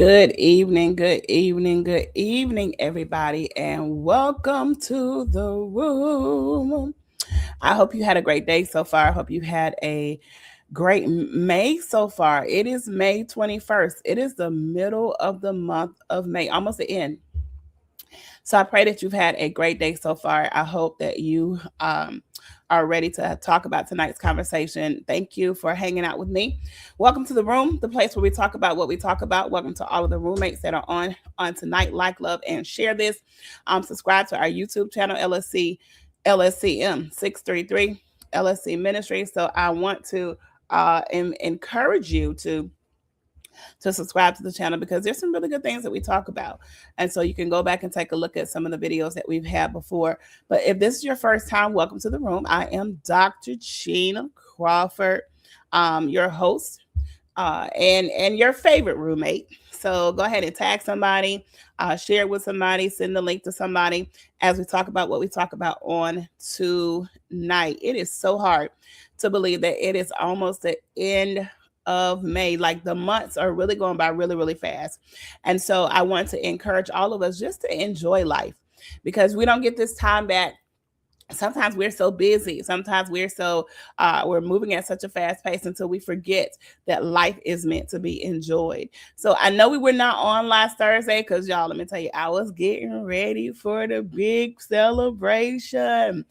good evening, everybody, and welcome to the room. I hope you had a great day so far. I hope you had a great May so far. It is May 21st. It is the middle of the month of May, almost the end. So I pray that you've had a great day so far. I hope that you are ready to talk about tonight's conversation. Thank you for hanging out with me. Welcome to the room, the place where we talk about what we talk about. Welcome to all of the roommates that are on tonight. Like, love, and share this. Subscribe to our YouTube channel, LSCM 633 LSC Ministry. So I want to encourage you to subscribe to the channel because there's some really good things that we talk about. And so you can go back and take a look at some of the videos that we've had before. But if this is your first time, welcome to the room. I am Dr. Gina Crawford, your host and your favorite roommate. So go ahead and tag somebody, share it with somebody, send the link to somebody as we talk about what we talk about on tonight. It is so hard to believe that it is almost the end of May. Like the months are really going by really, really fast. And so I want to encourage all of us just to enjoy life because we don't get this time back. Sometimes we're so busy. Sometimes we're moving at such a fast pace until we forget that life is meant to be enjoyed. So I know we were not on last Thursday because y'all, let me tell you, I was getting ready for the big celebration.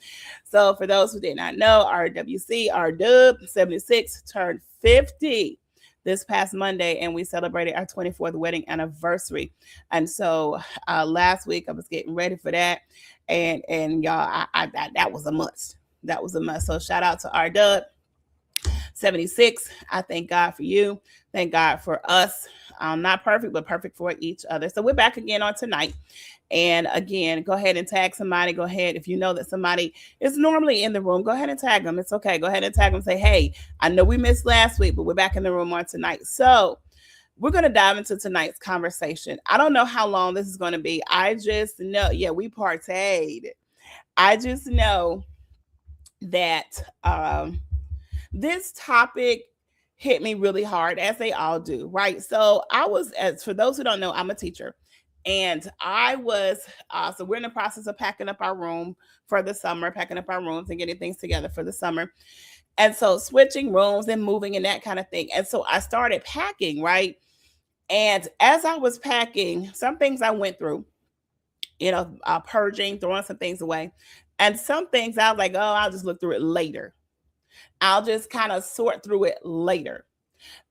So for those who did not know, our Dub 76 turned 50 this past Monday, and we celebrated our 24th wedding anniversary. And so last week I was getting ready for that, and y'all, that was a must. That was a must. So shout out to our Dub 76. I thank God for you. Thank God for us. Not perfect, but perfect for each other. So we're back again on tonight. And again, go ahead and tag somebody. Go ahead. If you know that somebody is normally in the room, go ahead and tag them. It's okay. Go ahead and tag them. Say, hey, I know we missed last week, but we're back in the room on tonight. So we're going to dive into tonight's conversation. I don't know how long this is going to be. I just know, we partayed. I just know that this topic hit me really hard, as they all do, right? So for those who don't know, I'm a teacher. And I was, so we're in the process of packing up our room for the summer, packing up our rooms and getting things together for the summer. And so switching rooms and moving and that kind of thing. And so I started packing, right? And as I was packing, some things I went through, purging, throwing some things away. And some things I was like, oh, I'll just look through it later. I'll just kind of sort through it later.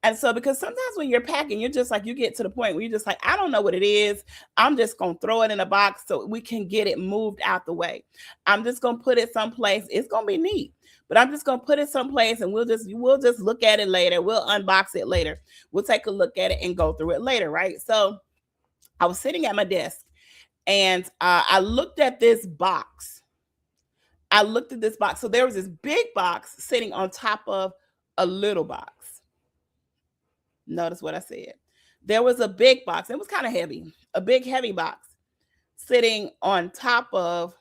And so, because sometimes when you're packing, you're just like, you get to the point where you're just like, I don't know what it is. I'm just going to throw it in a box so we can get it moved out the way. I'm just going to put it someplace. It's going to be neat, but I'm just going to put it someplace and we'll just look at it later. We'll unbox it later. We'll take a look at it and go through it later. Right. So I was sitting at my desk and I looked at this box. So there was this big box sitting on top of a little box. Notice what I said. There was a big box. It was kind of heavy, a big heavy box sitting on top of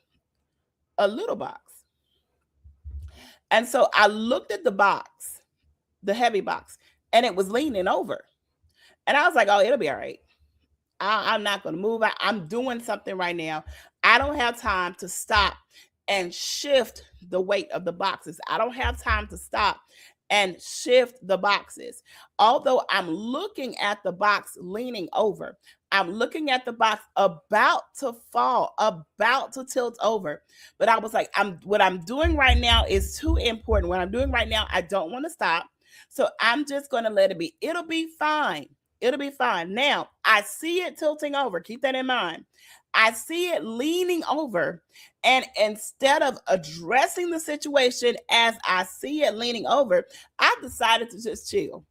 a little box. And so I looked at the box, the heavy box, and it was leaning over. And I was like, oh, it'll be all right. I'm not going to move. I'm doing something right now. I don't have time to stop and shift the weight of the boxes. I don't have time to stop and shift the boxes. Although I'm looking at the box leaning over, I'm looking at the box about to fall, about to tilt over. But I was like, what I'm doing right now is too important. What I'm doing right now, I don't want to stop. So I'm just going to let it be. It'll be fine. It'll be fine. Now, I see it tilting over. Keep that in mind. I see it leaning over. And instead of addressing the situation as I see it leaning over, I decided to just chill.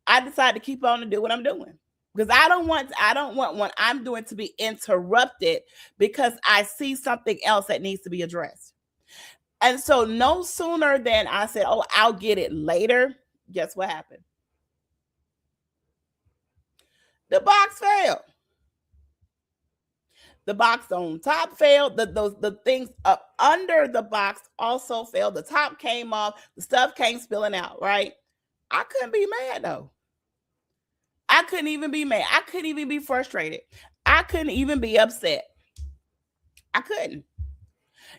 I decided to keep on and do what I'm doing. Because I don't want what I'm doing to be interrupted because I see something else that needs to be addressed. And so no sooner than I said, oh, I'll get it later. Guess what happened? The box fell. The box on top fell. The things up under the box also fell. The top came off. The stuff came spilling out, right? I couldn't be mad though. I couldn't even be mad. I couldn't even be frustrated. I couldn't even be upset. I couldn't.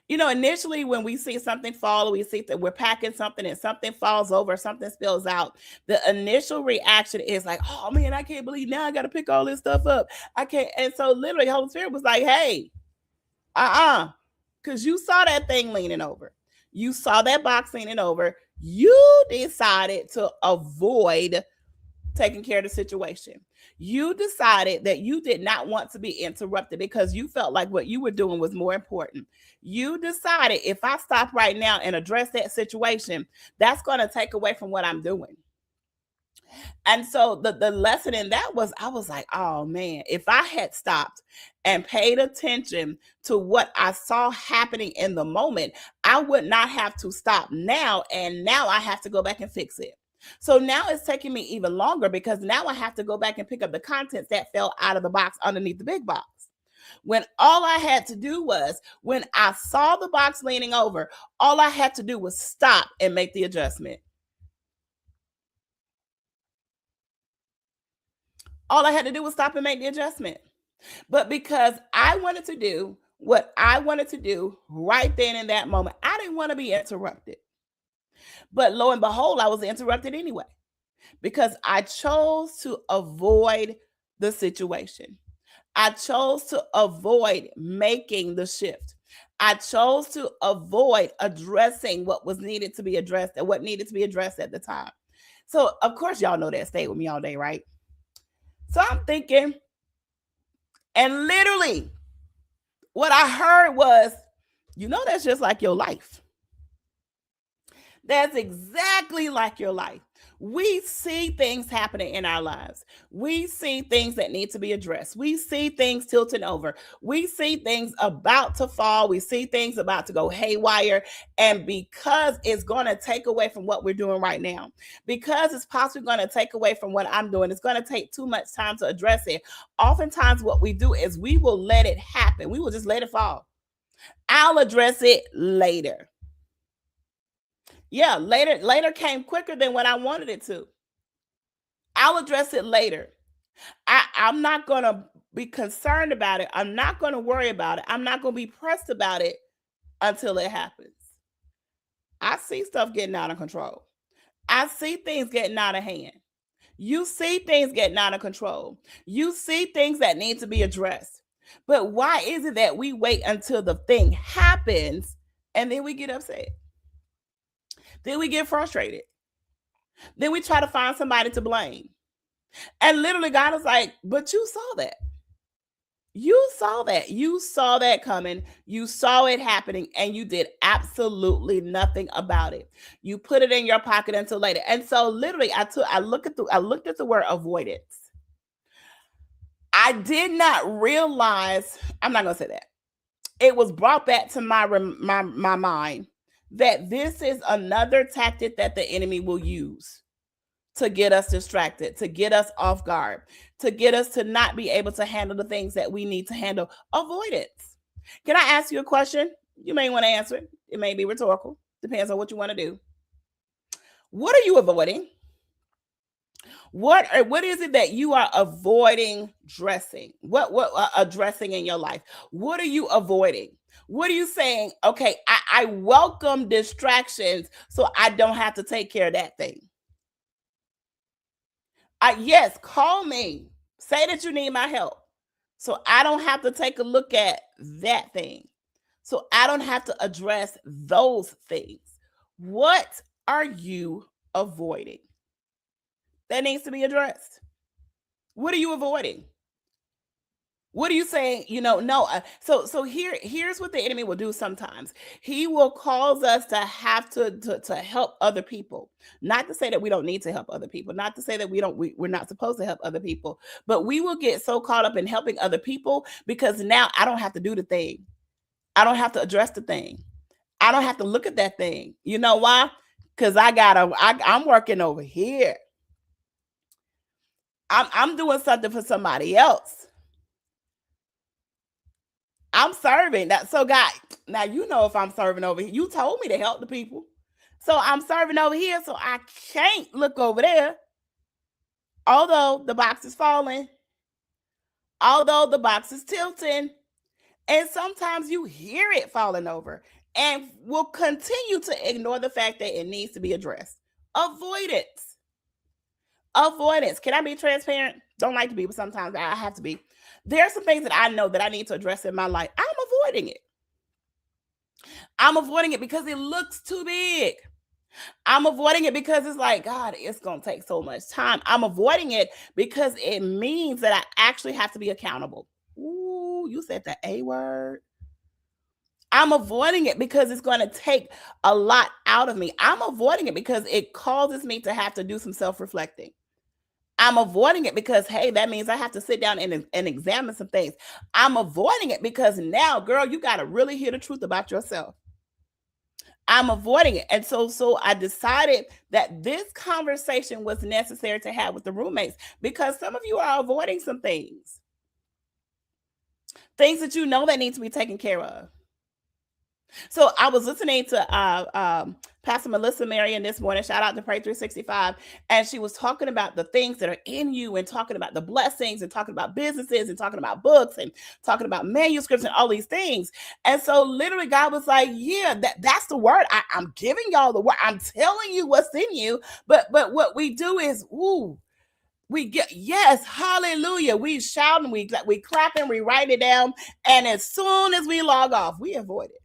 Initially when we see something fall, or we see that we're packing something and something falls over, something spills out, the initial reaction is like, oh man, I can't believe now I got to pick all this stuff up. I can't. And so literally, Holy Spirit was like, hey, because you saw that thing leaning over. You saw that box leaning over. You decided to avoid taking care of the situation. You decided that you did not want to be interrupted because you felt like what you were doing was more important. You decided, if I stop right now and address that situation, that's going to take away from what I'm doing. And so the lesson in that was, I was like, oh man, if I had stopped and paid attention to what I saw happening in the moment, I would not have to stop now. And now I have to go back and fix it. So now it's taking me even longer because now I have to go back and pick up the contents that fell out of the box underneath the big box. When all I had to do was, when I saw the box leaning over, all I had to do was stop and make the adjustment. All I had to do was stop and make the adjustment. But because I wanted to do what I wanted to do right then in that moment, I didn't want to be interrupted. But lo and behold, I was interrupted anyway because I chose to avoid the situation. I chose to avoid making the shift. I chose to avoid addressing what was needed to be addressed and what needed to be addressed at the time. So, of course, y'all know that. Stay with me all day, right? So I'm thinking, and literally, what I heard was, that's just like your life. That's exactly like your life. We see things happening in our lives. We see things that need to be addressed. We see things tilting over. We see things about to fall. We see things about to go haywire. And because it's going to take away from what we're doing right now, because it's possibly going to take away from what I'm doing, it's going to take too much time to address it. Oftentimes, what we do is we will let it happen. We will just let it fall. I'll address it later. Yeah, later came quicker than what I wanted it to. I'll address it later. I'm not going to be concerned about it. I'm not going to worry about it. I'm not going to be pressed about it until it happens. I see stuff getting out of control. I see things getting out of hand. You see things getting out of control. You see things that need to be addressed. But why is it that we wait until the thing happens and then we get upset? Then we get frustrated. Then we try to find somebody to blame. And literally, God is like, but you saw that. You saw that. You saw that coming. You saw it happening, and you did absolutely nothing about it. You put it in your pocket until later. And so literally, I looked at the word avoidance. I did not realize, I'm not gonna say that. It was brought back to my mind that this is another tactic that the enemy will use to get us distracted, to get us off guard, to get us to not be able to handle the things that we need to handle. Avoidance. Can I ask you a question? You may want to answer it. It may be rhetorical. Depends on what you want to do. What are you avoiding? What is it that you are avoiding dressing? What addressing in your life? What are you avoiding? What are you saying? Okay, I welcome distractions so I don't have to take care of that thing. Yes, call me. Say that you need my help so I don't have to take a look at that thing. So I don't have to address those things. What are you avoiding that needs to be addressed? What are you avoiding? What are you saying? No. So here's what the enemy will do sometimes. He will cause us to have to help other people. Not to say that we don't need to help other people. Not to say that we're not supposed to help other people. But we will get so caught up in helping other people because now I don't have to do the thing. I don't have to address the thing. I don't have to look at that thing. You know why? Because I'm working over here. I'm doing something for somebody else. I'm serving that. So God, now if I'm serving over here. You told me to help the people. So I'm serving over here. So I can't look over there. Although the box is falling, although the box is tilting, and sometimes you hear it falling over and will continue to ignore the fact that it needs to be addressed. Avoidance. Avoidance. Can I be transparent? Don't like to be, but sometimes I have to be. There are some things that I know that I need to address in my life. I'm avoiding it. I'm avoiding it because it looks too big. I'm avoiding it because it's like, God, it's going to take so much time. I'm avoiding it because it means that I actually have to be accountable. Ooh, you said the A word. I'm avoiding it because it's going to take a lot out of me. I'm avoiding it because it causes me to have to do some self-reflecting. I'm avoiding it because, hey, that means I have to sit down and examine some things. I'm avoiding it because now, girl, you got to really hear the truth about yourself. I'm avoiding it. And so I decided that this conversation was necessary to have with the roommates because some of you are avoiding some things that you know that need to be taken care of. So I was listening to Pastor Melissa Marion this morning. Shout out to Pray 365. And she was talking about the things that are in you and talking about the blessings and talking about businesses and talking about books and talking about manuscripts and all these things. And so literally God was like, yeah, that's the word. I'm giving y'all the word. I'm telling you what's in you. But what we do is, we get, yes, hallelujah. We shout and we clap and we write it down. And as soon as we log off, we avoid it.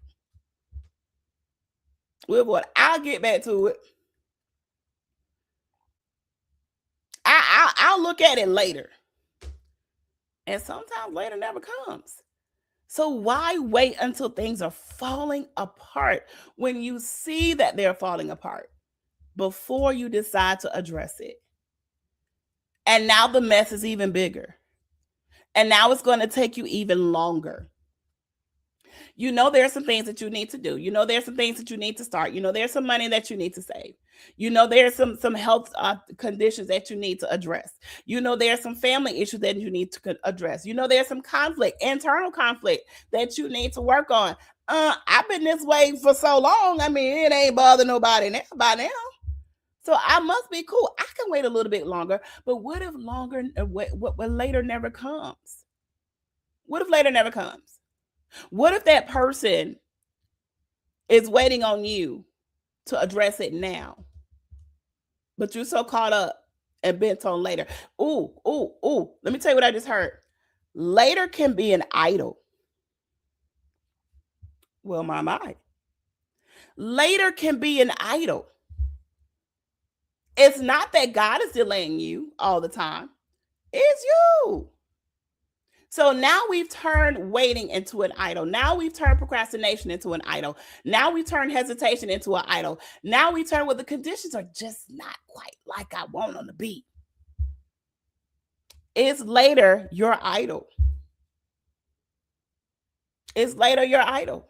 I'll get back to it. I'll look at it later. And sometimes later never comes. So why wait until things are falling apart when you see that they're falling apart before you decide to address it? And now the mess is even bigger. And now it's going to take you even longer. You know, there's some things that you need to do. You know, there's some things that you need to start. You know, there's some money that you need to save. You know, there's some health conditions that you need to address. You know, there's some family issues that you need to address. You know, there's some conflict, internal conflict that you need to work on. I've been this way for so long. I mean, it ain't bother nobody now by now. So I must be cool. I can wait a little bit longer. But what if what later never comes? What if later never comes? What if that person is waiting on you to address it now, but you're so caught up and bent on later? Ooh. Let me tell you what I just heard. Later can be an idol. Well, my. Later can be an idol. It's not that God is delaying you all the time. It's you. So now we've turned waiting into an idol. Now we've turned procrastination into an idol. Now we turn hesitation into an idol. Now we turn where the conditions are just not quite like I want them to be. It's later your idol. It's later your idol.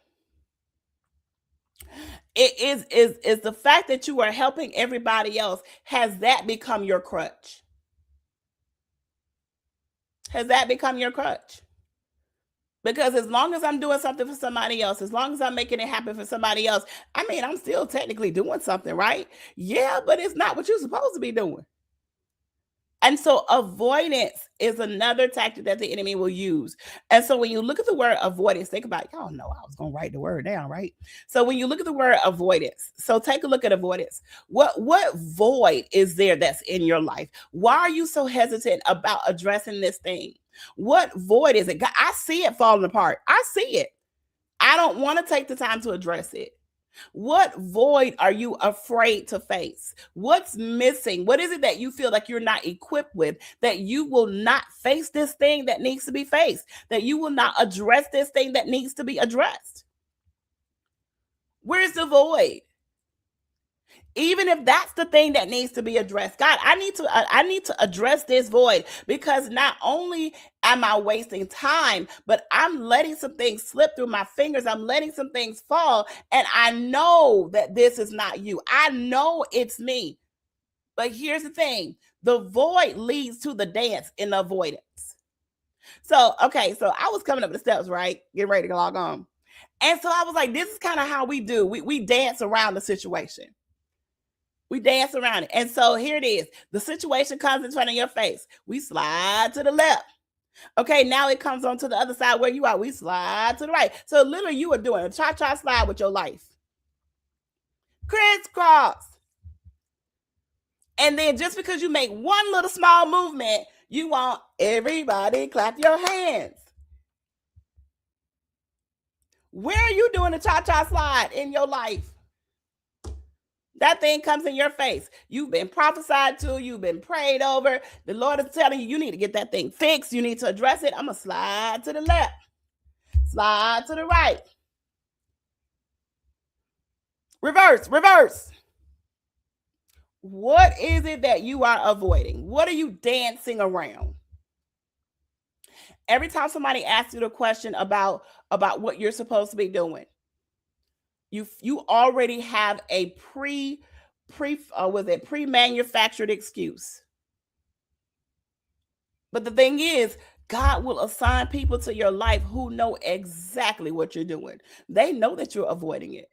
It is the fact that you are helping everybody else. Has that become your crutch? Has that become your crutch? Because as long as I'm doing something for somebody else, as long as I'm making it happen for somebody else, I mean, I'm still technically doing something, right? Yeah, but it's not what you're supposed to be doing. And so avoidance is another tactic that the enemy will use. And so when you look at the word avoidance, think about, y'all know I was going to write the word down, right? So when you look at the word avoidance, so take a look at avoidance. What void is there that's in your life? Why are you so hesitant about addressing this thing? What void is it? I see it falling apart. I see it. I don't want to take the time to address it. What void are you afraid to face? What's missing? What is it that you feel like you're not equipped with, that you will not face this thing that needs to be faced, that you will not address this thing that needs to be addressed? Where's the void? Even if that's the thing that needs to be addressed, God, I need to address this void, because not only am I wasting time, but I'm letting some things slip through my fingers. I'm letting some things fall. And I know that this is not you. I know it's me. But here's the thing. The void leads to the dance in avoidance. So, okay. So I was coming up the steps, right? Getting ready to log on. And so I was like, this is kind of how we do. We dance around the situation. We dance around it. And so here it is. The situation comes in front of your face. We slide to the left. Okay, now it comes on to the other side where you are. We slide to the right. So literally you are doing a cha-cha slide with your life. Crisscross. And then just because you make one little small movement, you want everybody clap your hands. Where are you doing a cha-cha slide in your life? That thing comes in your face. You've been prophesied to. You've been prayed over. The Lord is telling you, you need to get that thing fixed. You need to address it. I'm going to slide to the left. Slide to the right. Reverse, reverse. What is it that you are avoiding? What are you dancing around? Every time somebody asks you the question about what you're supposed to be doing, you already have a pre-manufactured excuse. But the thing is, God will assign people to your life who know exactly what you're doing. They know that you're avoiding it.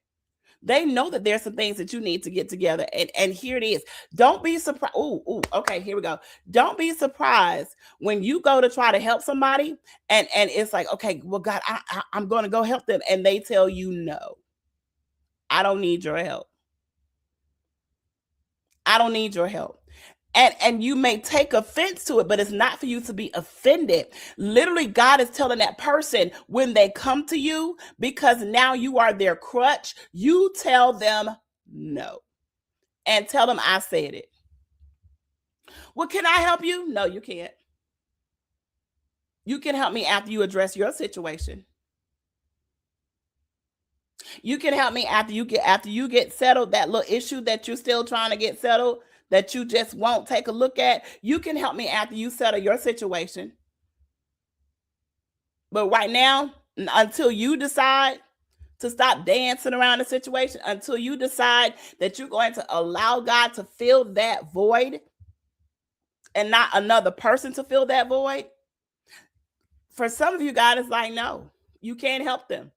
They know that there's some things that you need to get together. And here it is. Don't be surprised. Okay, here we go. Don't be surprised when you go to try to help somebody and it's like, okay, well, God, I'm going to go help them. And they tell you, no, I don't need your help. I don't need your help. And you may take offense to it, but it's not for you to be offended. Literally, God is telling that person when they come to you, because now you are their crutch, you tell them no. And tell them I said it. Well, can I help you? No, you can't. You can help me after you address your situation. You can help me after you get settled, that little issue that you're still trying to get settled, that you just won't take a look at. You can help me after you settle your situation. But right now, until you decide to stop dancing around the situation, until you decide that you're going to allow God to fill that void and not another person to fill that void, for some of you, God is like, no, you can't help them.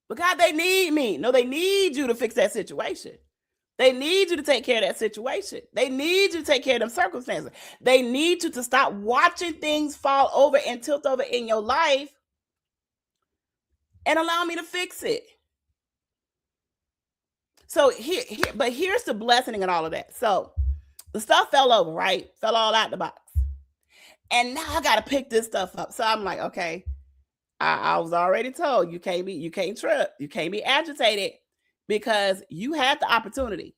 But God, they need me. No, they need you to fix that situation. They need you to take care of that situation. They need you to take care of them circumstances. They need you to stop watching things fall over and tilt over in your life and allow me to fix it. So here's the blessing in all of that. So the stuff fell over, right? Fell all out the box. And now I got to pick this stuff up. So I'm like, okay, I was already told you can't trip, you can't be agitated because you had the opportunity.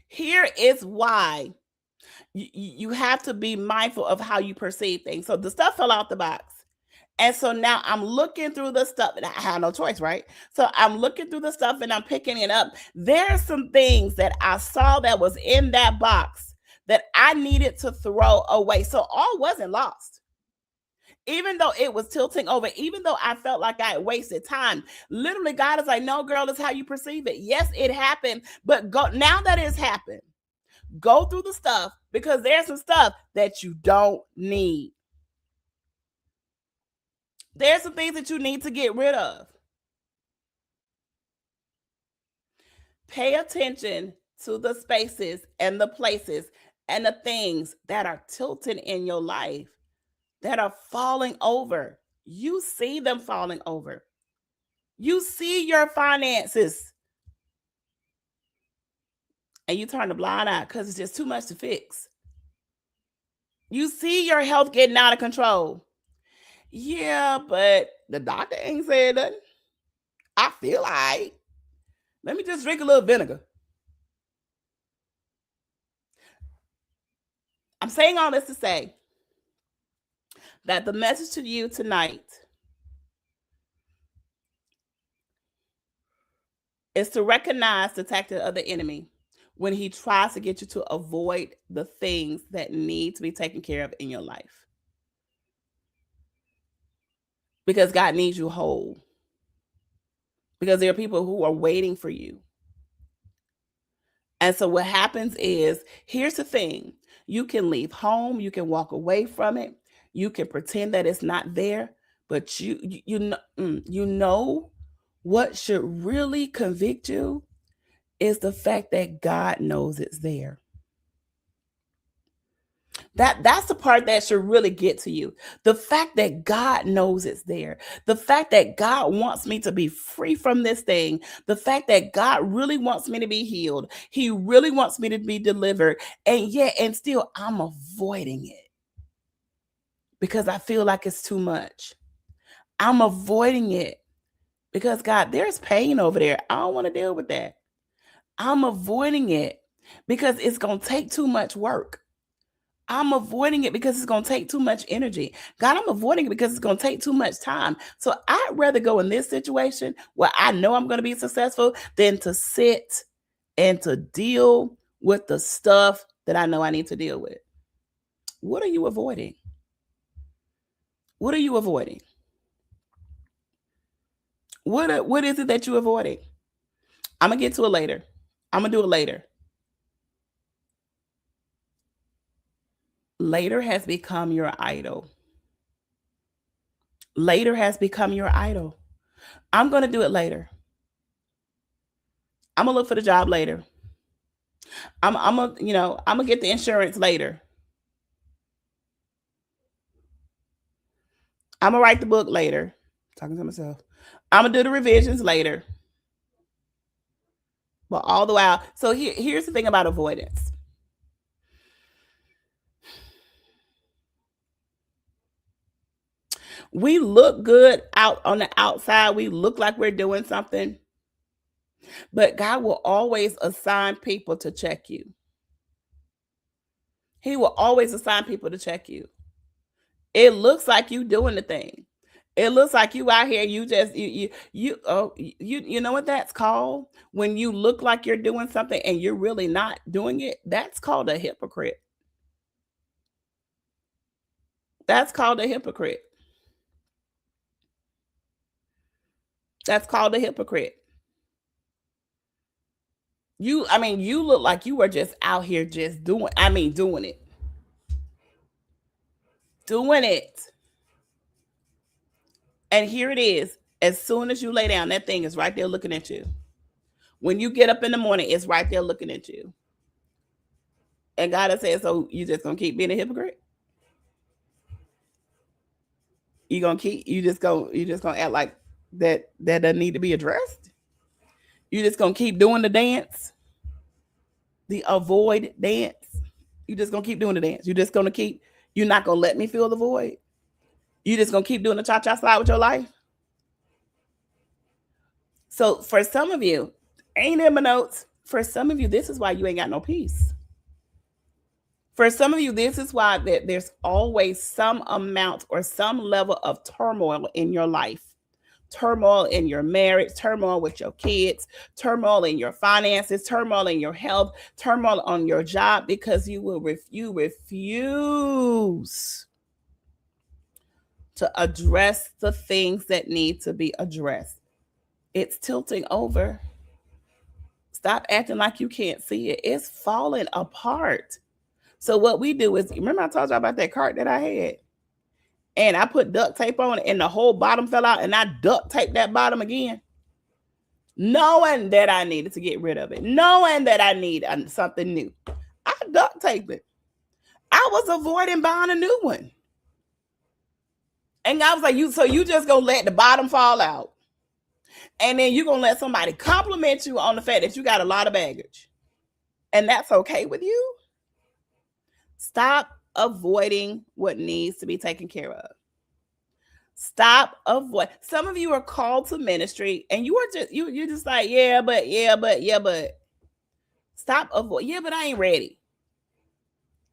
Here is why you have to be mindful of how you perceive things. So the stuff fell out the box. And so now I'm looking through the stuff and I have no choice, right? So I'm looking through the stuff and I'm picking it up. There's some things that I saw that was in that box that I needed to throw away. So all wasn't lost. Even though it was tilting over, even though I felt like I had wasted time, literally God is like, no, girl, it's how you perceive it. Yes, it happened, but go now that it's happened, go through the stuff because there's some stuff that you don't need. There's some things that you need to get rid of. Pay attention to the spaces and the places and the things that are tilting in your life, that are falling over. You see them falling over. You see your finances. And you turn the blind eye because it's just too much to fix. You see your health getting out of control. Yeah, but the doctor ain't said nothing. I feel like, let me just drink a little vinegar. I'm saying all this to say that the message to you tonight is to recognize the tactic of the enemy when he tries to get you to avoid the things that need to be taken care of in your life. Because God needs you whole. Because there are people who are waiting for you. And so what happens is, here's the thing. You can leave home, you can walk away from it, you can pretend that it's not there, but you know What should really convict you is the fact that God knows it's there. That's the part that should really get to you. The fact that God knows it's there. The fact that God wants me to be free from this thing. The fact that God really wants me to be healed. He really wants me to be delivered. And yet, and still, I'm avoiding it because I feel like it's too much. I'm avoiding it because God, there's pain over there. I don't want to deal with that. I'm avoiding it because it's going to take too much work. I'm avoiding it because it's going to take too much energy. God, I'm avoiding it because it's going to take too much time. So I'd rather go in this situation where I know I'm going to be successful than to sit and to deal with the stuff that I know I need to deal with. What are you avoiding? What are you avoiding? What is it that you're avoiding? I'm going to get to it later. I'm going to do it later. Later has become your idol. Later has become your idol. I'm going to do it later. I'm going to look for the job later. I'm gonna get the insurance later. I'm gonna write the book later. Talking to myself. I'm gonna do the revisions later. But all the while, so here's the thing about avoidance. We look good out on the outside. We look like we're doing something, but God will always assign people to check you. He will always assign people to check you. It looks like you doing the thing. It looks like you out here. You just you know what that's called? When you look like you're doing something and you're really not doing it, that's called a hypocrite. That's called a hypocrite. That's called a hypocrite. You look like you are just out here just doing it. Doing it. And here it is. As soon as you lay down, that thing is right there looking at you. When you get up in the morning, it's right there looking at you. And God has said, so you just gonna keep being a hypocrite? You just gonna act like that doesn't need to be addressed? You just gonna keep doing the dance? The avoid dance? You just gonna keep doing the dance? You're not gonna let me feel the void? You just gonna keep doing the cha-cha slide with your life? So for some of you, ain't in my notes. For some of you, this is why you ain't got no peace. For some of you, this is why there's always some amount or some level of turmoil in your life. Turmoil in your marriage, turmoil with your kids, turmoil in your finances, turmoil in your health, turmoil on your job because you refuse to address the things that need to be addressed. It's tilting over. Stop acting like you can't see it. It's falling apart. So what we do is, remember I told you about that cart that I had? And I put duct tape on it and the whole bottom fell out and I duct taped that bottom again. Knowing that I needed to get rid of it. Knowing that I need something new. I duct taped it. I was avoiding buying a new one. And I was like, you just gonna let the bottom fall out. And then you're gonna let somebody compliment you on the fact that you got a lot of baggage. And that's okay with you? Stop avoiding what needs to be taken care of. Stop avoid. Some of you are called to ministry and you are just you're just like, but stop avoid. Yeah, but I ain't ready.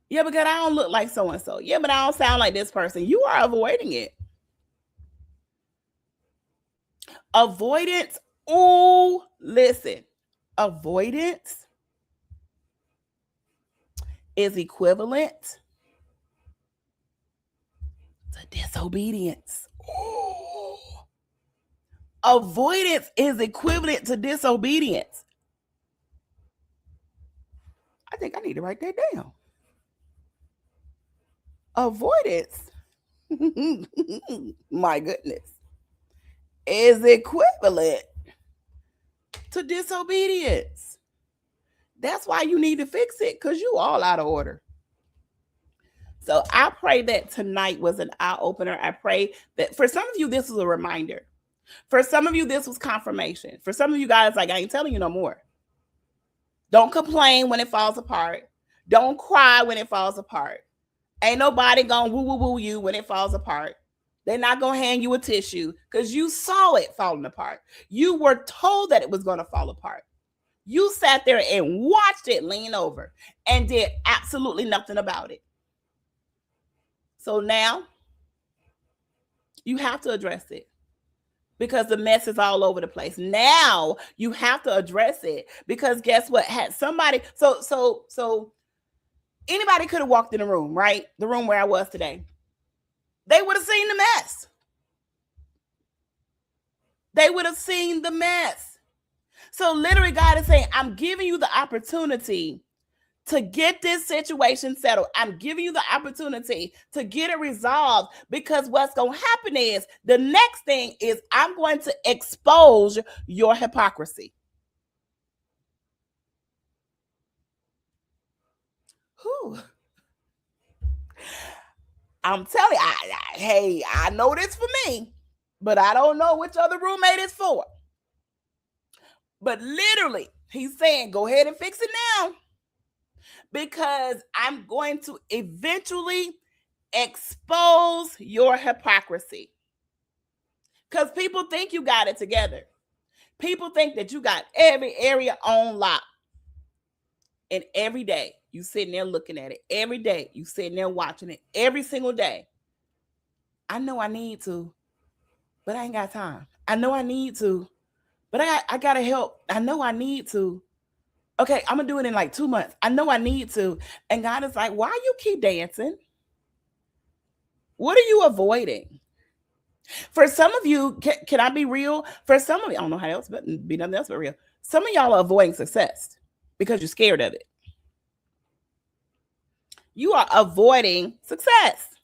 Yeah, because I don't look like so and so. Yeah, but I don't sound like this person. You are avoiding it. Avoidance. Oh, listen. Avoidance is equivalent to disobedience. Ooh. Avoidance is equivalent to disobedience. I think I need to write that down. Avoidance, my goodness, is equivalent to disobedience. That's why you need to fix it, because you all out of order. So I pray that tonight was an eye opener. I pray that for some of you, this was a reminder. For some of you, this was confirmation. For some of you guys, like, I ain't telling you no more. Don't complain when it falls apart. Don't cry when it falls apart. Ain't nobody gonna woo woo woo you when it falls apart. They're not gonna hand you a tissue because you saw it falling apart. You were told that it was gonna fall apart. You sat there and watched it lean over and did absolutely nothing about it. So now you have to address it, because the mess is all over the place. Now you have to address it, because guess what? Had somebody, so anybody could have walked in the room, right? The room where I was today. They would have seen the mess. They would have seen the mess. So literally God is saying, I'm giving you the opportunity to get this situation settled. I'm giving you the opportunity to get it resolved, because what's going to happen is the next thing is I'm going to expose your hypocrisy. Whew. I'm telling you, hey, I know this for me, but I don't know which other roommate it's for. But literally, he's saying, go ahead and fix it now, because I'm going to eventually expose your hypocrisy. Because people think you got it together. People think that you got every area on lock. And every day you sitting there looking at it. Every day you sitting there watching it. Every single day. I know I need to, but I ain't got time. I know I need to, but I gotta help. I know I need to. Okay, I'm gonna do it in like 2 months. I know I need to. And God is like, why you keep dancing? What are you avoiding? For some of you, can I be real? For some of you, I don't know how else, but be nothing else but real. Some of y'all are avoiding success because you're scared of it. You are avoiding success.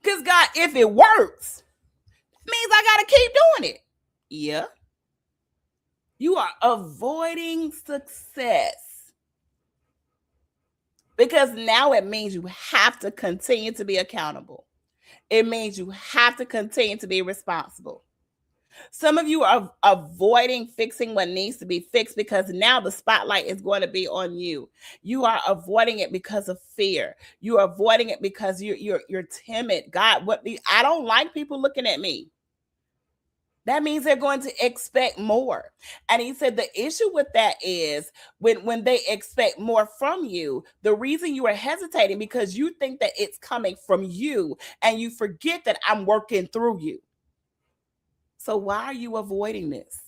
Because God, if it works, that means I got to keep doing it. Yeah. You are avoiding success. Because now it means you have to continue to be accountable. It means you have to continue to be responsible. Some of you are avoiding fixing what needs to be fixed because now the spotlight is going to be on you. You are avoiding it because of fear. You are avoiding it because you're timid. God, I don't like people looking at me. That means they're going to expect more. And he said the issue with that is when they expect more from you, the reason you are hesitating because you think that it's coming from you and you forget that I'm working through you. So why are you avoiding this?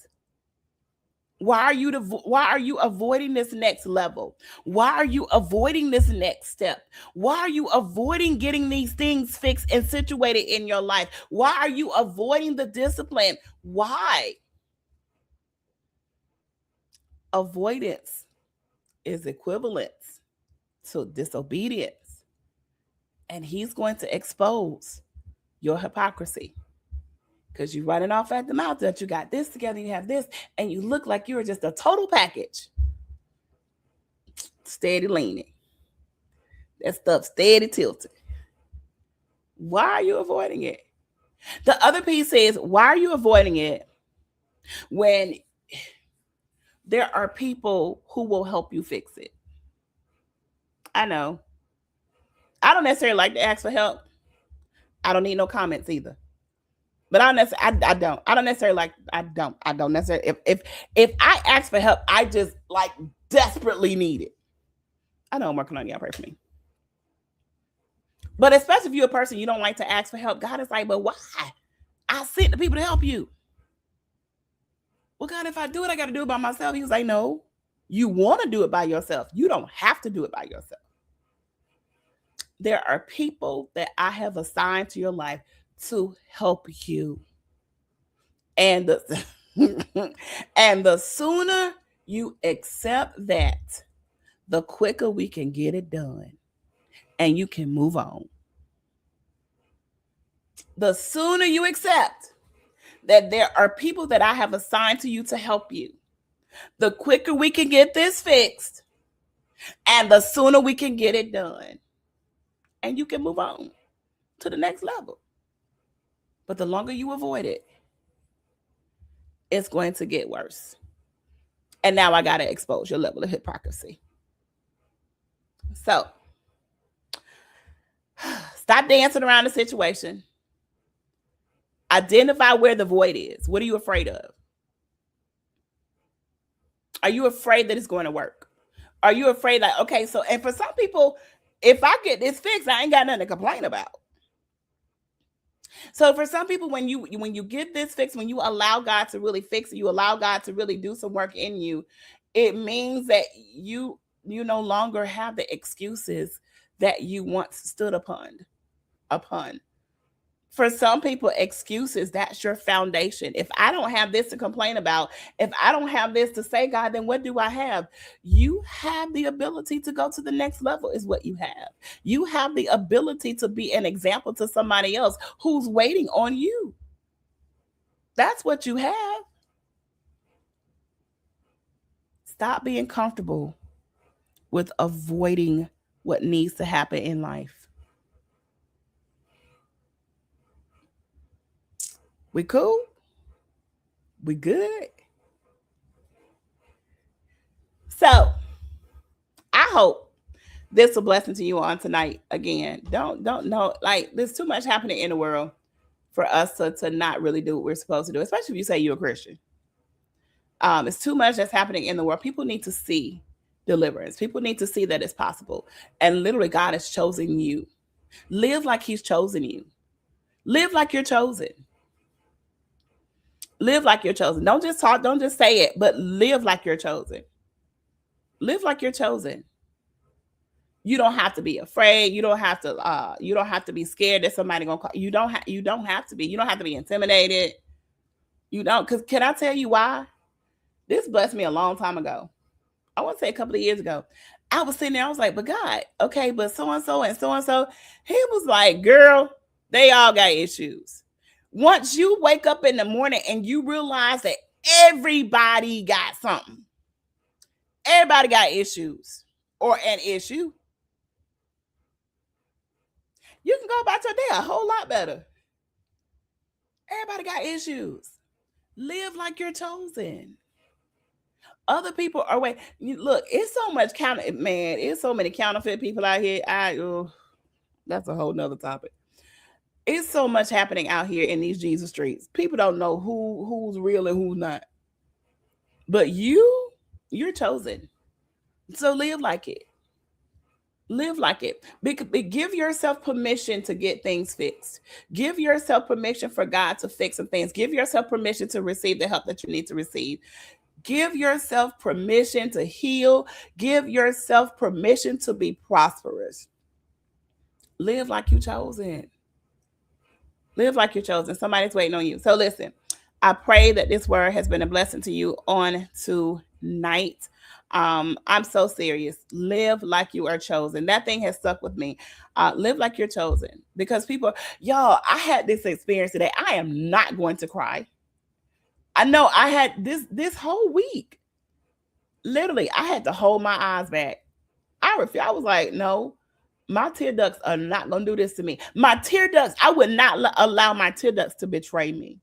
Why are you avoiding this next level? Why are you avoiding this next step? Why are you avoiding getting these things fixed and situated in your life? Why are you avoiding the discipline? Why? Avoidance is equivalent to disobedience. And he's going to expose your hypocrisy. Because you're running off at the mouth that you got this together, you have this, and you look like you're just a total package. Steady leaning. That stuff steady tilted. Why are you avoiding it? The other piece is, why are you avoiding it when there are people who will help you fix it? I know. I don't necessarily like to ask for help. I don't need no comments either. But I don't necessarily if I ask for help, I just like desperately need it. I know I'm working on y'all, pray for me. But especially if you're a person you don't like to ask for help, God is like, but why? I sent the people to help you. Well, God, if I do it, I got to do it by myself. He was like, no, you want to do it by yourself. You don't have to do it by yourself. There are people that I have assigned to your life to help you. And the sooner you accept that, the quicker we can get it done and you can move on. The sooner you accept that there are people that I have assigned to you to help you, The quicker we can get this fixed, and the sooner we can get it done, and you can move on to the next level. But the longer you avoid it, it's going to get worse. And now I got to expose your level of hypocrisy. So stop dancing around the situation. Identify where the void is. What are you afraid of? Are you afraid that it's going to work? Are you afraid that, okay, so, and for some people, if I get this fixed, I ain't got nothing to complain about. So for some people, when you get this fixed, when you allow God to really fix it, you allow God to really do some work in you, it means that you no longer have the excuses that you once stood upon. For some people, excuses, that's your foundation. If I don't have this to complain about, if I don't have this to say, God, then what do I have? You have the ability to go to the next level, is what you have. You have the ability to be an example to somebody else who's waiting on you. That's what you have. Stop being comfortable with avoiding what needs to happen in life. We cool? We good? So I hope this a blessing to you on tonight. Again, don't know, like, there's too much happening in the world for us to not really do what we're supposed to do, especially if you say you're a Christian. It's too much that's happening in the world. People need to see deliverance. People need to see that it's possible. And literally, God has chosen you. Live like He's chosen you. Live like you're chosen. Live like you're chosen. Don't just talk, don't just say it, but live like you're chosen. Live like you're chosen. You don't have to be afraid. You don't have to be scared that somebody gonna call. You don't have to be. You don't have to be intimidated. You don't, because can I tell you why? This blessed me a long time ago. I want to say a couple of years ago. I was sitting there, I was like, but God, okay, but so and so and so and so. He was like, girl, they all got issues. Once you wake up in the morning and you realize that everybody got something, everybody got issues or an issue, you can go about your day a whole lot better. Everybody got issues. Live like you're chosen. Other people are wait. Look, it's so much man. It's so many counterfeit people out here. That's a whole nother topic. It's so much happening out here in these Jesus streets. People don't know who's real and who's not. But you're chosen. So live like it. Live like it. Give yourself permission to get things fixed. Give yourself permission for God to fix some things. Give yourself permission to receive the help that you need to receive. Give yourself permission to heal. Give yourself permission to be prosperous. Live like you chosen. Live like you're chosen. Somebody's waiting on you. So listen, I pray that this word has been a blessing to you on tonight. I'm so serious. Live like you are chosen. That thing has stuck with me. Live like you're chosen, because people, y'all, I had this experience today. I am not going to cry. I know I had this whole week. Literally, I had to hold my eyes back. I was like, no, my tear ducts are not going to do this to me. My tear ducts, I would not allow my tear ducts to betray me.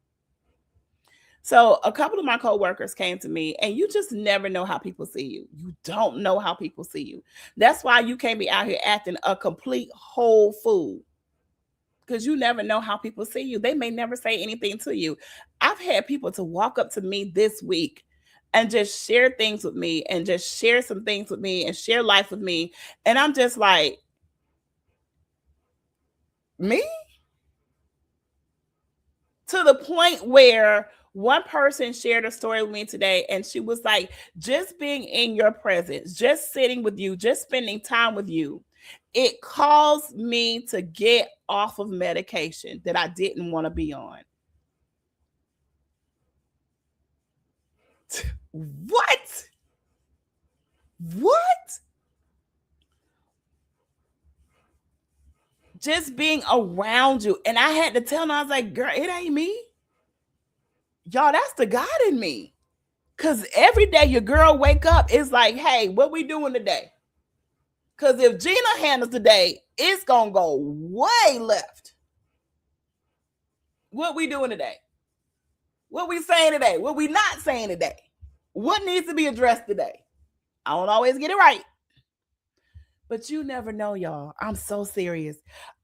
So a couple of my coworkers came to me, and you just never know how people see you. You don't know how people see you. That's why you can't be out here acting a complete whole fool, because you never know how people see you. They may never say anything to you. I've had people to walk up to me this week and just share things with me, and just share some things with me, and share life with me. And I'm just like, me? To the point where one person shared a story with me today, and she was like, just being in your presence, just sitting with you, just spending time with you, it caused me to get off of medication that I didn't want to be on. What? What? Just being around you. And I had to tell her, I was like, girl, it ain't me. Y'all, that's the God in me. Because every day your girl wake up, it's like, hey, what we doing today? Because if Gina handles today, it's going to go way left. What we doing today? What we saying today? What we not saying today? What needs to be addressed today? I don't always get it right. But you never know, y'all. I'm so serious.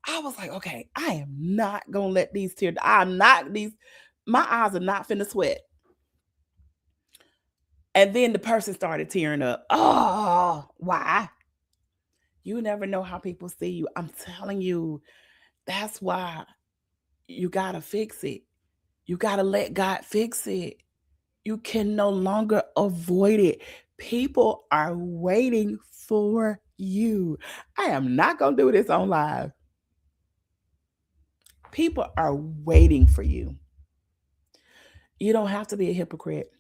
I was like, okay, I am not going to let these tears, my eyes are not finna sweat. And then the person started tearing up. Oh, why? You never know how people see you. I'm telling you, that's why you got to fix it. You got to let God fix it. You can no longer avoid it. People are waiting for you. I am not going to do this on live. People are waiting for you. You don't have to be a hypocrite.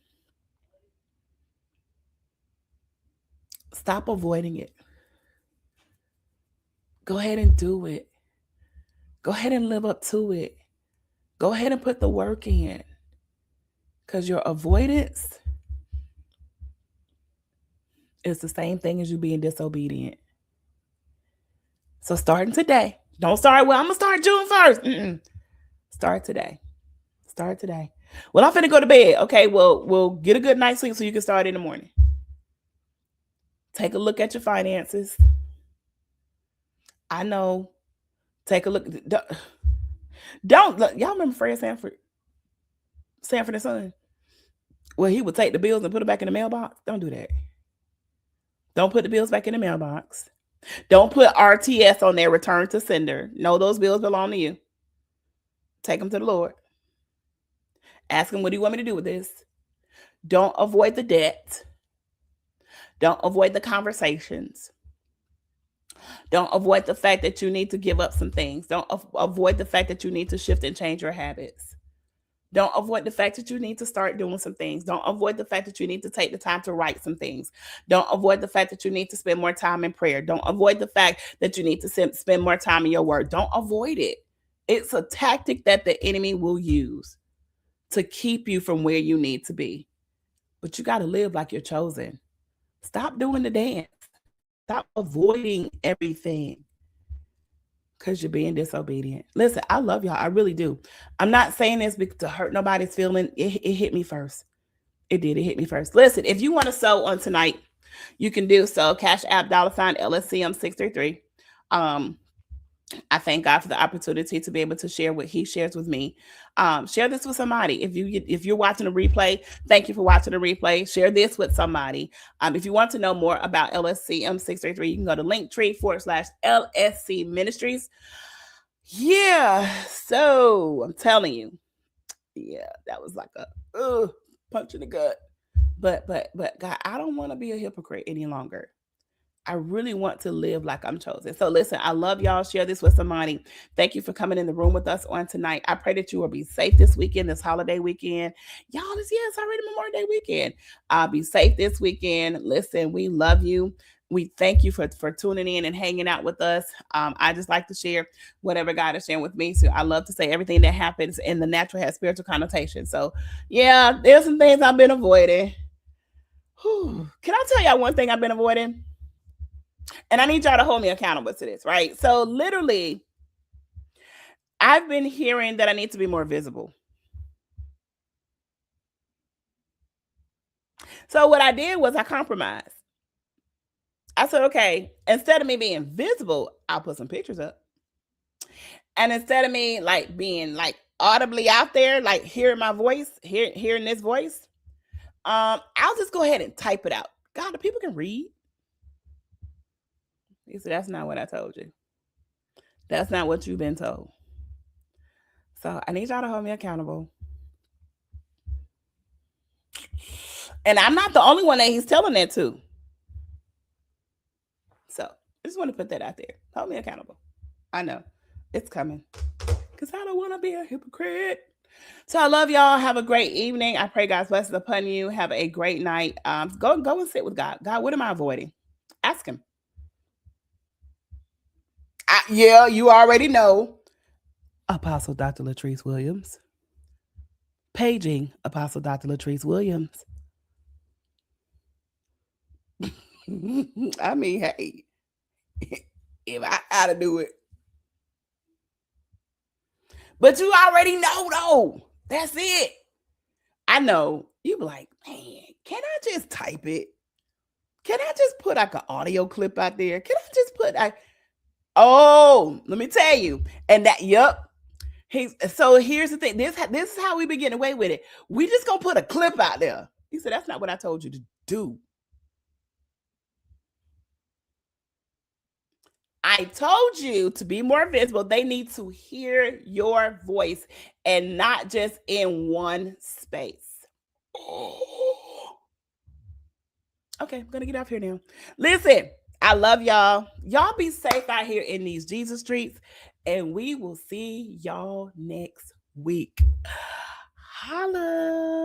Stop avoiding it. Go ahead and do it. Go ahead and live up to it. Go ahead and put the work in. Because your avoidance is the same thing as you being disobedient. So starting today, don't start, well, I'm going to start June 1st. Start today. Start today. Well, I'm finna go to bed. Okay, well, we'll get a good night's sleep so you can start in the morning. Take a look at your finances. I know. Take a look. Don't look. Y'all remember Fred Sanford? Sanford and Son? Well, he would take the bills and put it back in the mailbox. Don't do that. Don't put the bills back in the mailbox. Don't put RTS on there, return to sender. No, those bills belong to you. Take them to the Lord. Ask him, what do you want me to do with this? Don't avoid the debt. Don't avoid the conversations. Don't avoid the fact that you need to give up some things. Don't avoid the fact that you need to shift and change your habits. Don't avoid the fact that you need to start doing some things. Don't avoid the fact that you need to take the time to write some things. Don't avoid the fact that you need to spend more time in prayer. Don't avoid the fact that you need to spend more time in your word. Don't avoid it. It's a tactic that the enemy will use to keep you from where you need to be. But you got to live like you're chosen. Stop doing the dance. Stop avoiding everything because you're being disobedient. Listen, I love y'all. I really do. I'm not saying this to hurt nobody's feeling. It hit me first. It did. It hit me first. Listen, if you want to sew on tonight, you can do so. Cash App $LSCM633. I thank God for the opportunity to be able to share what he shares with me. Share this with somebody. If you're watching a replay, thank you for watching the replay. Share this with somebody. If you want to know more about LSCM633, you can go to linktree/LSC Ministries. Yeah. So I'm telling you, yeah, that was like a punch in the gut. But God, I don't want to be a hypocrite any longer. I really want to live like I'm chosen. So listen, I love y'all. Share this with somebody. Thank you for coming in the room with us on tonight. I pray that you will be safe this weekend, this holiday weekend. Y'all, it's already Memorial Day weekend. Be safe this weekend. Listen, we love you. We thank you for tuning in and hanging out with us. I just like to share whatever God is sharing with me. So I love to say everything that happens in the natural has spiritual connotation. So yeah, there's some things I've been avoiding. Whew. Can I tell y'all one thing I've been avoiding? And I need y'all to hold me accountable to this, right? So literally, I've been hearing that I need to be more visible. So what I did was I compromised. I said, okay, instead of me being visible, I'll put some pictures up. And instead of me like being like audibly out there, like hearing my voice, hearing this voice, I'll just go ahead and type it out. God, the people can read. He said, that's not what I told you. That's not what you've been told. So I need y'all to hold me accountable. And I'm not the only one that he's telling that to. So I just want to put that out there. Hold me accountable. I know it's coming because I don't want to be a hypocrite. So I love y'all. Have a great evening. I pray God's blessings upon you. Have a great night. Go and sit with God. God, what am I avoiding? Ask him. Yeah, you already know. Apostle Dr. Latrice Williams. Paging Apostle Dr. Latrice Williams. I mean, hey, if I gotta do it. But you already know, though. That's it. I know. You be like, man, can I just type it? Can I just put like an audio clip out there? Can I just put oh, let me tell you. And that, yep. So here's the thing. This is how we been getting away with it. We just gonna put a clip out there. He said, that's not what I told you to do. I told you to be more visible. They need to hear your voice and not just in one space. Okay, I'm gonna get off here now. Listen, I love y'all. Y'all be safe out here in these Jesus streets, and we will see y'all next week. Holla.